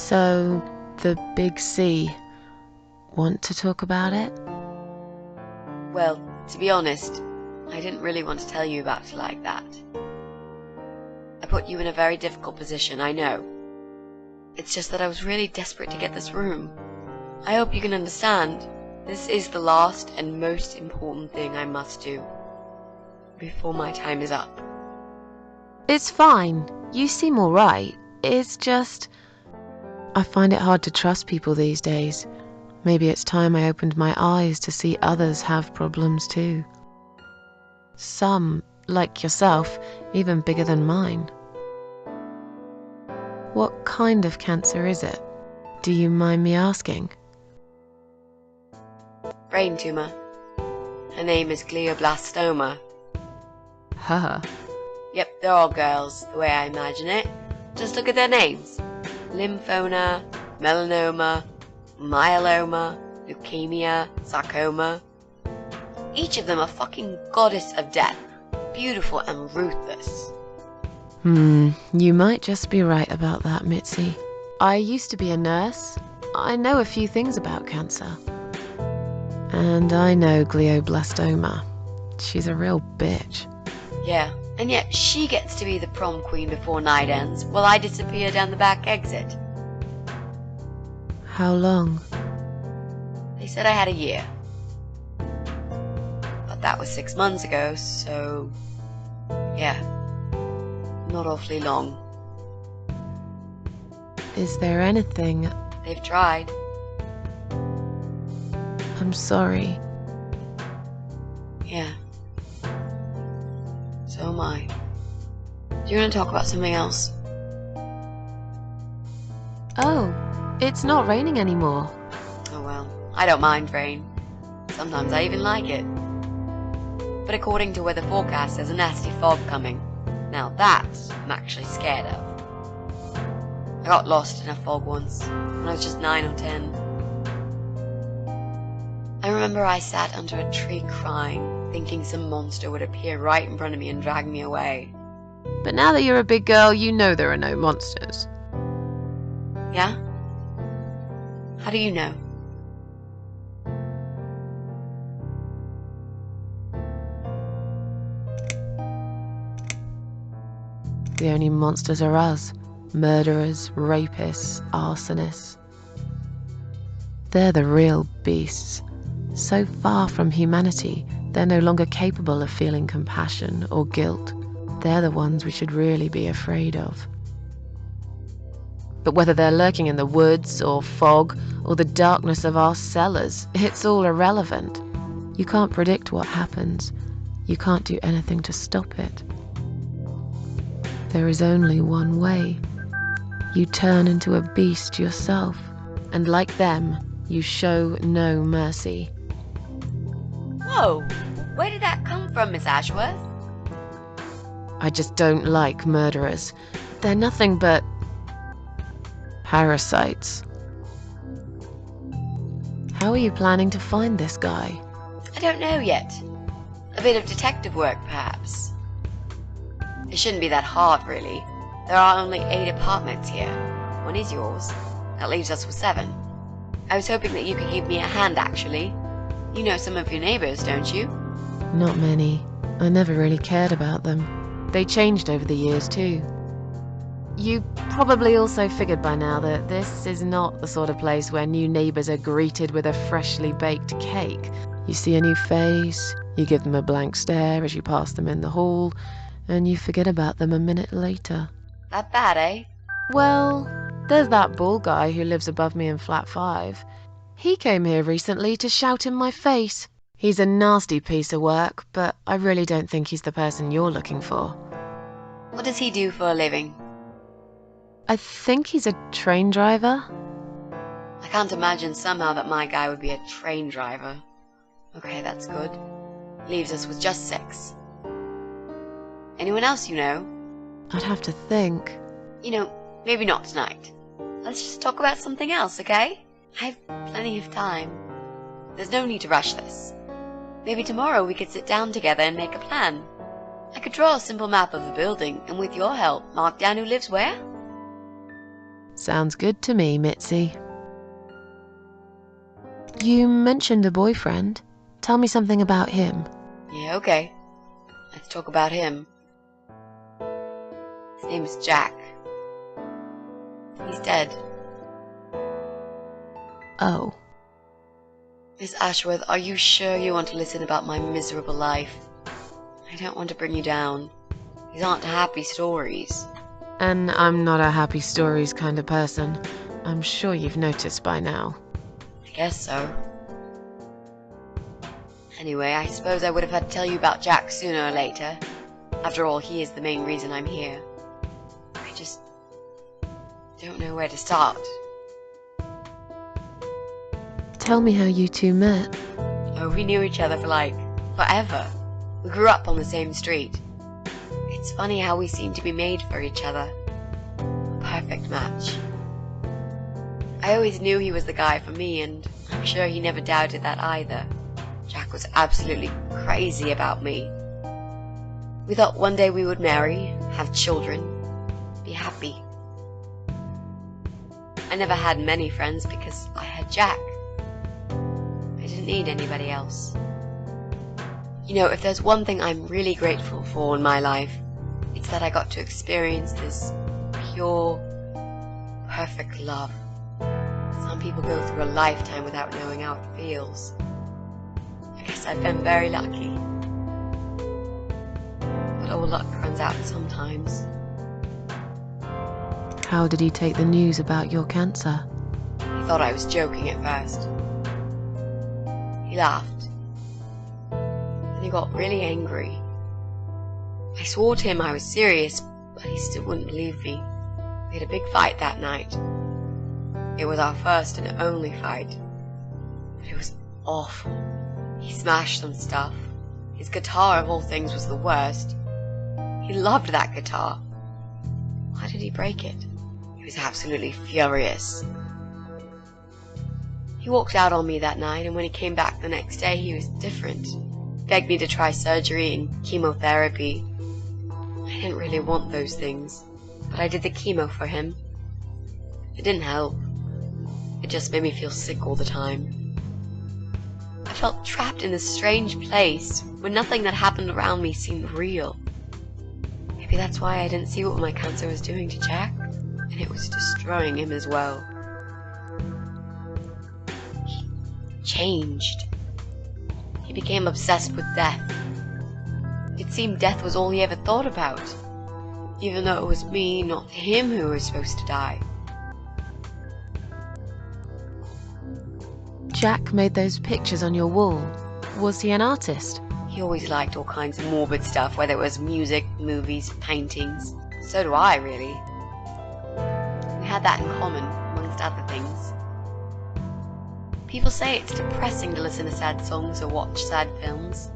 So, the big C. Want to talk about it? Well, to be honest, I didn't really want to tell you about it like that. I put you in a very difficult position, I know. It's just that I was really desperate to get this room. I hope you can understand. This is the last and most important thing I must do before my time is up. It's fine. You seem alright. It's just... I find it hard to trust people these days. Maybe it's time I opened my eyes to see others have problems too. Some, like yourself, even bigger than mine. What kind of cancer is it? Do you mind me asking? Brain tumor. Her name is glioblastoma. Huh. Yep, they're all girls, the way I imagine it. Just look at their names. Lymphoma, melanoma, myeloma, leukemia, sarcoma. Each of them a fucking goddess of death, beautiful and ruthless. You might just be right about that, Mitzi. I used to be a nurse. I know a few things about cancer. And I know glioblastoma. She's a real bitch. Yeah, and yet she gets to be the prom queen before night ends, while I disappear down the back exit. How long? They said I had a year. But that was 6 months ago, so... yeah. Not awfully long. Is there anything... They've tried. I'm sorry. Yeah. So am I. Do you want to talk about something else? Oh, it's not raining anymore. Oh well, I don't mind rain. Sometimes I even like it. But according to weather forecast, there's a nasty fog coming. Now that I'm actually scared of. I got lost in a fog once, when I was just 9 or 10. I remember I sat under a tree crying, thinking some monster would appear right in front of me and drag me away. But now that you're a big girl, you know there are no monsters. Yeah? How do you know? The only monsters are us. Murderers, rapists, arsonists. They're the real beasts. So far from humanity, they're no longer capable of feeling compassion or guilt. They're the ones we should really be afraid of. But whether they're lurking in the woods or fog or the darkness of our cellars, it's all irrelevant. You can't predict what happens. You can't do anything to stop it. There is only one way. You turn into a beast yourself, and like them, you show no mercy. Whoa! Where did that come from, Miss Ashworth? I just don't like murderers. They're nothing but... parasites. How are you planning to find this guy? I don't know yet. A bit of detective work, perhaps. It shouldn't be that hard, really. There are only 8 apartments here. One is yours. That leaves us with 7. I was hoping that you could give me a hand, actually. You know some of your neighbors, don't you? Not many. I never really cared about them. They changed over the years, too. You probably also figured by now that this is not the sort of place where new neighbors are greeted with a freshly baked cake. You see a new face, you give them a blank stare as you pass them in the hall, and you forget about them a minute later. That bad, eh? Well, there's that bald guy who lives above me in flat 5. He came here recently to shout in my face. He's a nasty piece of work, but I really don't think he's the person you're looking for. What does he do for a living? I think he's a train driver. I can't imagine somehow that my guy would be a train driver. Okay, that's good. Leaves us with just 6. Anyone else you know? I'd have to think. You know, maybe not tonight. Let's just talk about something else, okay? I have plenty of time. There's no need to rush this. Maybe tomorrow we could sit down together and make a plan. I could draw a simple map of the building, and with your help, mark down who lives where. Sounds good to me, Mitzi. You mentioned a boyfriend. Tell me something about him. Yeah, okay. Let's talk about him. His name is Jack. He's dead. Oh. Miss Ashworth, are you sure you want to listen about my miserable life? I don't want to bring you down. These aren't happy stories. And I'm not a happy stories kind of person. I'm sure you've noticed by now. I guess so. Anyway, I suppose I would have had to tell you about Jack sooner or later. After all, he is the main reason I'm here. I just don't know where to start. Tell me how you two met. Oh, we knew each other for forever. We grew up on the same street. It's funny how we seem to be made for each other. A perfect match. I always knew he was the guy for me, and I'm sure he never doubted that either. Jack was absolutely crazy about me. We thought one day we would marry, have children, be happy. I never had many friends because I had Jack. I didn't need anybody else. You know, if there's one thing I'm really grateful for in my life, it's that I got to experience this pure, perfect love. Some people go through a lifetime without knowing how it feels. I guess I've been very lucky. But all luck runs out sometimes. How did he take the news about your cancer? He thought I was joking at first. He laughed. Then he got really angry. I swore to him I was serious, but he still wouldn't believe me. We had a big fight that night. It was our first and only fight. But it was awful. He smashed some stuff. His guitar, of all things, was the worst. He loved that guitar. Why did he break it? He was absolutely furious. He walked out on me that night, and when he came back the next day, he was different. Begged me to try surgery and chemotherapy. I didn't really want those things, but I did the chemo for him. It didn't help. It just made me feel sick all the time. I felt trapped in this strange place where nothing that happened around me seemed real. Maybe that's why I didn't see what my cancer was doing to Jack, and it was destroying him as well. He changed. He became obsessed with death. It seemed death was all he ever thought about, even though it was me, not him, who was supposed to die. Jack made those pictures on your wall. Was he an artist? He always liked all kinds of morbid stuff, whether it was music, movies, paintings. So do I, really. We had that in common, amongst other things. People say it's depressing to listen to sad songs or watch sad films,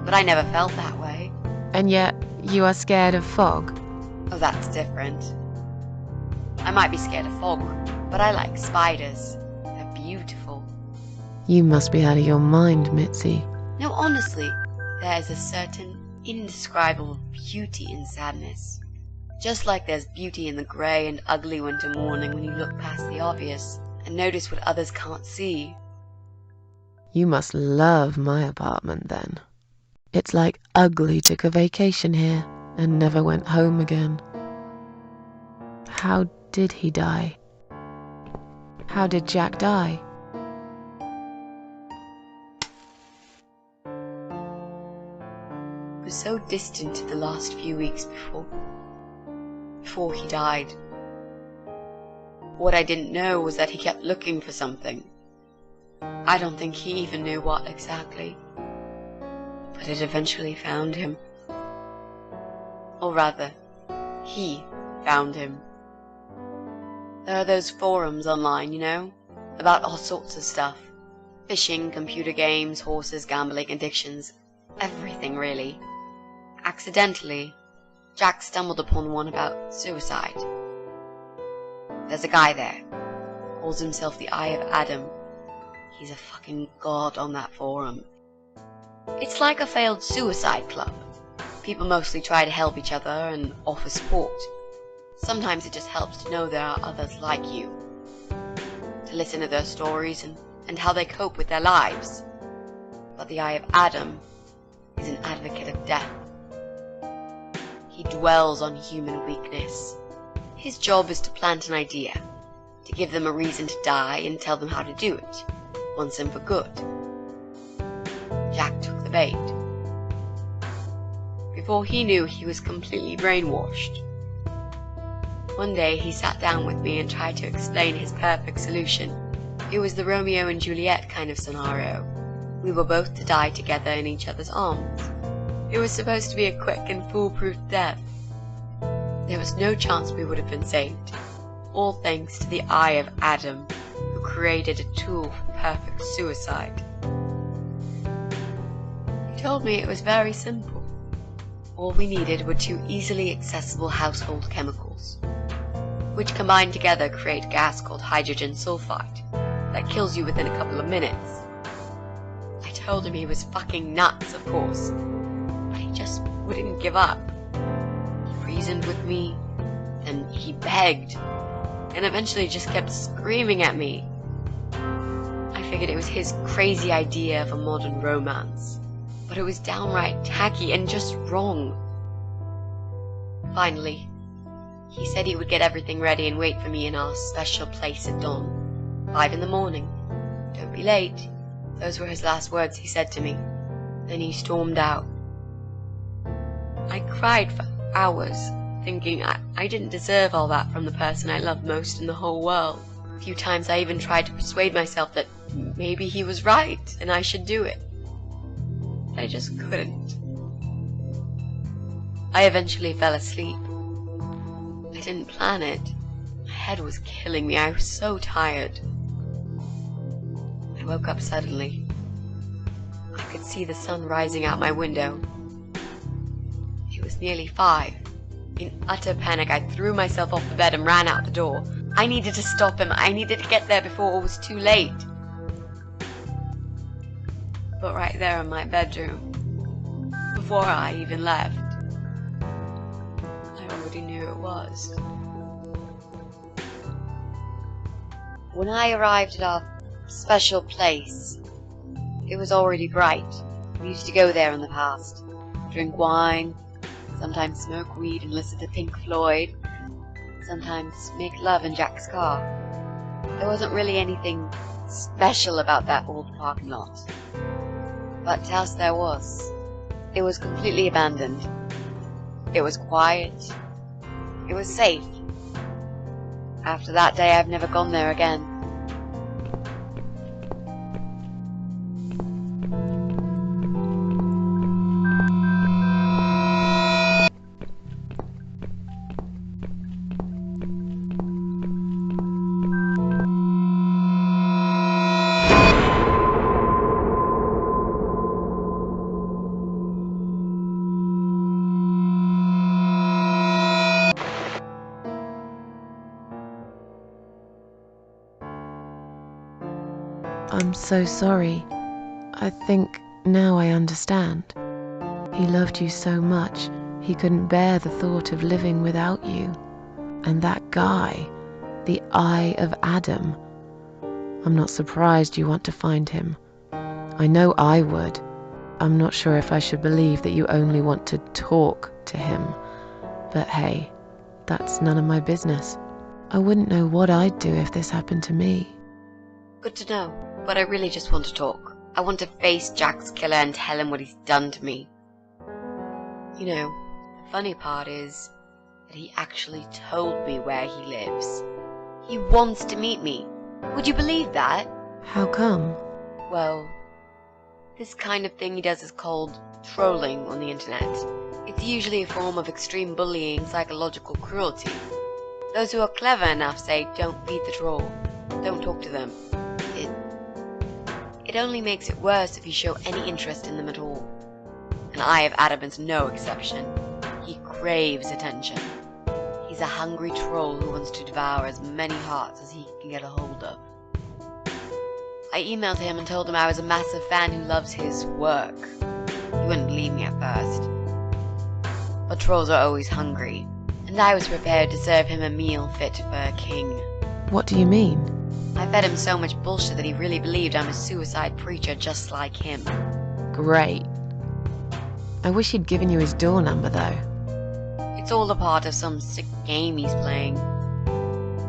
but I never felt that way. And yet, you are scared of fog? Oh, that's different. I might be scared of fog, but I like spiders. They're beautiful. You must be out of your mind, Mitzi. No, honestly, there is a certain indescribable beauty in sadness. Just like there's beauty in the grey and ugly winter morning when you look past the obvious and notice what others can't see. You must love my apartment then. It's like Ugly took a vacation here and never went home again. How did he die? How did Jack die? It was so distant the last few weeks before he died. What I didn't know was that he kept looking for something. I don't think he even knew what exactly. But it eventually found him. Or rather, he found him. There are those forums online, you know, about all sorts of stuff. Fishing, computer games, horses, gambling, addictions, everything really. Accidentally, Jack stumbled upon one about suicide. There's a guy there, calls himself the Eye of Adam. He's a fucking god on that forum. It's like a failed suicide club. People mostly try to help each other and offer support. Sometimes it just helps to know there are others like you, to listen to their stories and how they cope with their lives. But the Eye of Adam is an advocate of death. He dwells on human weakness. His job is to plant an idea, to give them a reason to die and tell them how to do it, once and for good. Jack took the bait. Before he knew, he was completely brainwashed. One day he sat down with me and tried to explain his perfect solution. It was the Romeo and Juliet kind of scenario. We were both to die together in each other's arms. It was supposed to be a quick and foolproof death. There was no chance we would have been saved, all thanks to the Eye of Adam, who created a tool for perfect suicide. He told me it was very simple. All we needed were 2 easily accessible household chemicals, which combined together create a gas called hydrogen sulfide that kills you within a couple of minutes. I told him he was fucking nuts, of course, but he just wouldn't give up. He reasoned with me, and he begged, and eventually just kept screaming at me. I figured it was his crazy idea of a modern romance, but it was downright tacky and just wrong. Finally, he said he would get everything ready and wait for me in our special place at dawn, 5 in the morning. Don't be late. Those were his last words he said to me. Then he stormed out. I cried for hours, thinking I didn't deserve all that from the person I loved most in the whole world. A few times I even tried to persuade myself that maybe he was right and I should do it. I just couldn't. I eventually fell asleep. I didn't plan it. My head was killing me. I was so tired. I woke up suddenly. I could see the sun rising out my window. It was nearly 5. In utter panic, I threw myself off the bed and ran out the door. I needed to stop him. I needed to get there before it was too late. But right there in my bedroom, before I even left, I already knew it was. When I arrived at our special place, it was already bright. We used to go there in the past, drink wine, sometimes smoke weed and listen to Pink Floyd, sometimes make love in Jack's car. There wasn't really anything special about that old parking lot. But to us there was. It was completely abandoned. It was quiet. It was safe. After that day, I've never gone there again. I'm so sorry. I think now I understand. He loved you so much, he couldn't bear the thought of living without you. And that guy, the Eye of Adam. I'm not surprised you want to find him. I know I would. I'm not sure if I should believe that you only want to talk to him. But hey, that's none of my business. I wouldn't know what I'd do if this happened to me. Good to know. But I really just want to talk. I want to face Jack's killer and tell him what he's done to me. You know, the funny part is that he actually told me where he lives. He wants to meet me. Would you believe that? How come? Well, this kind of thing he does is called trolling on the internet. It's usually a form of extreme bullying, psychological cruelty. Those who are clever enough say, don't feed the troll. Don't talk to them. It only makes it worse if you show any interest in them at all. And Eye of Adam is no exception. He craves attention. He's a hungry troll who wants to devour as many hearts as he can get a hold of. I emailed him and told him I was a massive fan who loves his work. He wouldn't believe me at first. But trolls are always hungry, and I was prepared to serve him a meal fit for a king. What do you mean? I fed him so much bullshit that he really believed I'm a suicide preacher just like him. Great. I wish he'd given you his door number, though. It's all a part of some sick game he's playing.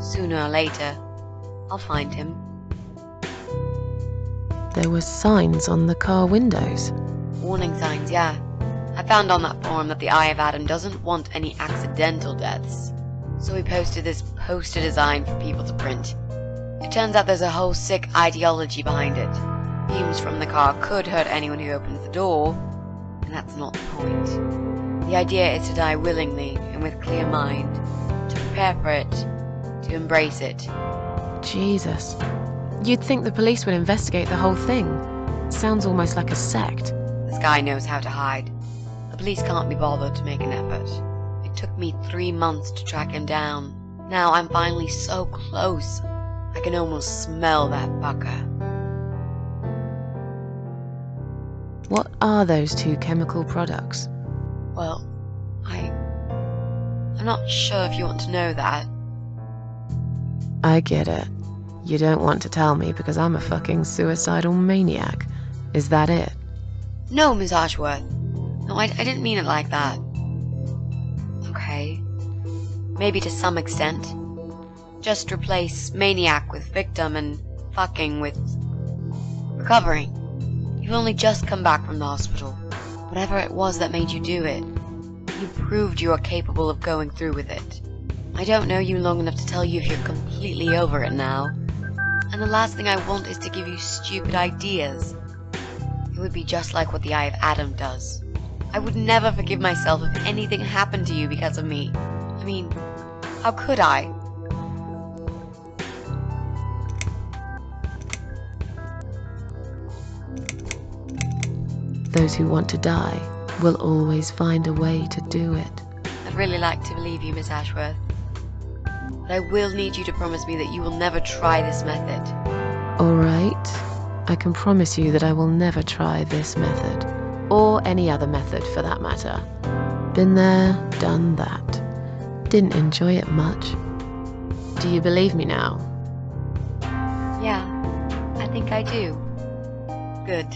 Sooner or later, I'll find him. There were signs on the car windows. Warning signs, yeah. I found on that forum that the Eye of Adam doesn't want any accidental deaths. So we posted this poster design for people to print. It turns out there's a whole sick ideology behind it. Fumes from the car could hurt anyone who opens the door, and that's not the point. The idea is to die willingly and with clear mind, to prepare for it, to embrace it. Jesus. You'd think the police would investigate the whole thing. Sounds almost like a sect. This guy knows how to hide. The police can't be bothered to make an effort. It took me 3 months to track him down. Now I'm finally so close. I can almost smell that fucker. What are those two chemical products? Well, I'm not sure if you want to know that. I get it. You don't want to tell me because I'm a fucking suicidal maniac. Is that it? No, Miss Ashworth. No, I didn't mean it like that. Okay. Maybe to some extent. Just replace maniac with victim and fucking with recovering. You've only just come back from the hospital. Whatever it was that made you do it, you proved you are capable of going through with it. I don't know you long enough to tell you if you're completely over it now. And the last thing I want is to give you stupid ideas. It would be just like what the Eye of Adam does. I would never forgive myself if anything happened to you because of me. I mean, how could I? Those who want to die will always find a way to do it. I'd really like to believe you, Miss Ashworth. But I will need you to promise me that you will never try this method. All right. I can promise you that I will never try this method. Or any other method for that matter. Been there, done that. Didn't enjoy it much. Do you believe me now? Yeah, I think I do. Good.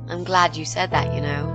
I'm glad you said that, you know.